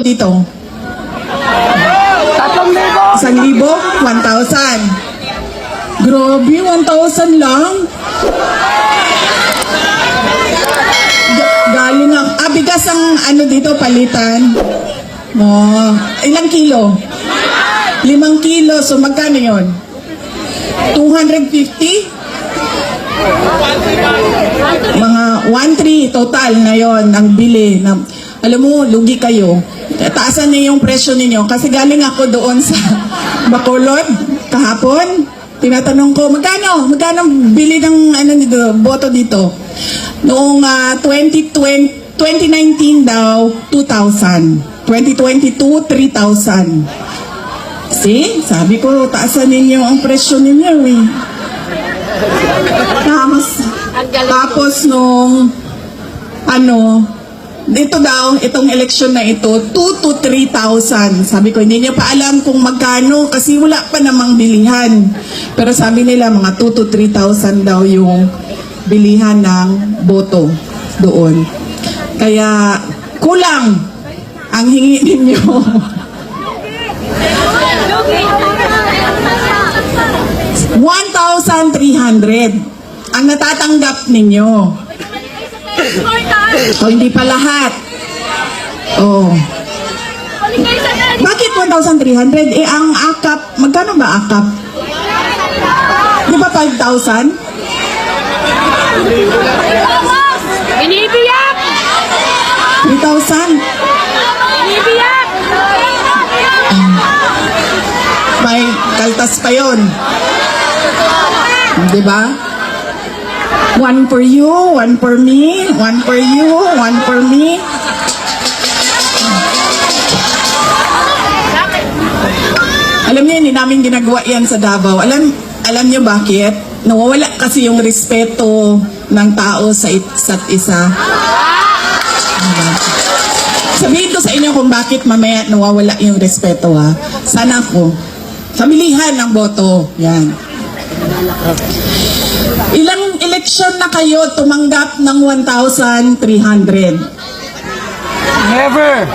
dito? 1,000? 1,000. Grabe, 1,000 lang. Galing ang, bigas ang ano dito, palitan. Ilang kilo? 5 kilo. So, magkano yun? 250? Mga 1,300 total na yon ang bili. Alam mo, lugi kayo. Taasan niyo yung presyo ninyo. Kasi galing ako doon sa Bacolod kahapon. Tinatanong ko, magkano bili ng boto dito? Noong 2019 daw, 2,000. 2022, 3,000. See? Sabi ko, taasan ninyo ang presyo ninyo eh. Tapos nung dito daw, itong eleksyon na ito, 2,000 to 3,000. Sabi ko, hindi niya pa alam kung magkano kasi wala pa namang bilihan. Pero sabi nila, mga 2,000 to 3,000 daw yung bilihan ng boto doon. Kaya, kulang ang hingi ninyo. 1,300 ang natatanggap ninyo. O hindi pa lahat. Bakit 1,300? Ang akap, magkano ba akap? Di ba 5,000? Binibiyak! 3,000? Binibiyak! May kaltas pa yun. Di ba? One for you, one for me, one for you, one for me. Alam niyo, hindi namin ginagawa yan sa Davao. Alam niyo bakit? Nawawala kasi yung respeto ng tao sa isa't isa. Sabihin ko sa inyo kung bakit mamaya nawawala yung respeto ha. Sana ako. Pamilihan ng boto. Yan. Ilang eleksyon na kayo tumanggap ng 1,300? Never!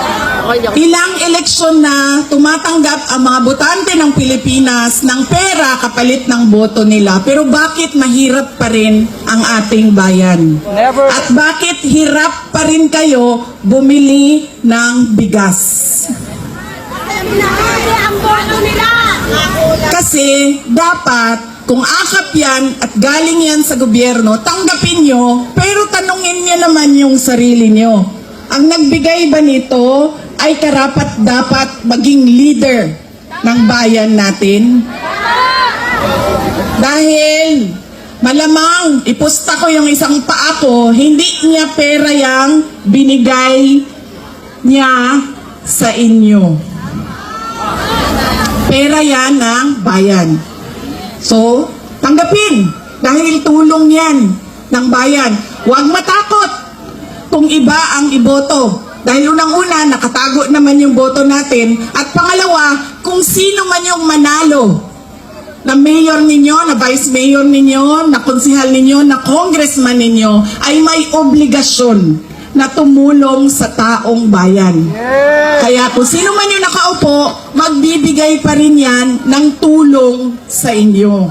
Ilang eleksyon na tumatanggap ang mga botante ng Pilipinas ng pera kapalit ng boto nila. Pero bakit mahirap pa rin ang ating bayan? Never! At bakit hirap pa rin kayo bumili ng bigas? Kasi dapat kung akap yan at galing yan sa gobyerno, tanggapin nyo, pero tanungin nyo naman yung sarili nyo. Ang nagbigay ba nito ay karapat dapat maging leader ng bayan natin? Dahil malamang ipusta ko yung isang paa ko, hindi niya pera yang binigay niya sa inyo. Pera yan ng bayan. So, tanggapin dahil tulong yan ng bayan. Huwag matakot kung iba ang iboto. Dahil unang-una, nakatago naman yung boto natin. At pangalawa, kung sino man yung manalo na mayor ninyo, na vice mayor ninyo, na konsihal ninyo, na congressman ninyo, ay may obligasyon na tumulong sa taong bayan. Kaya kung sino man yung nakaupo, magbibigay pa rin yan ng tulong sa inyo.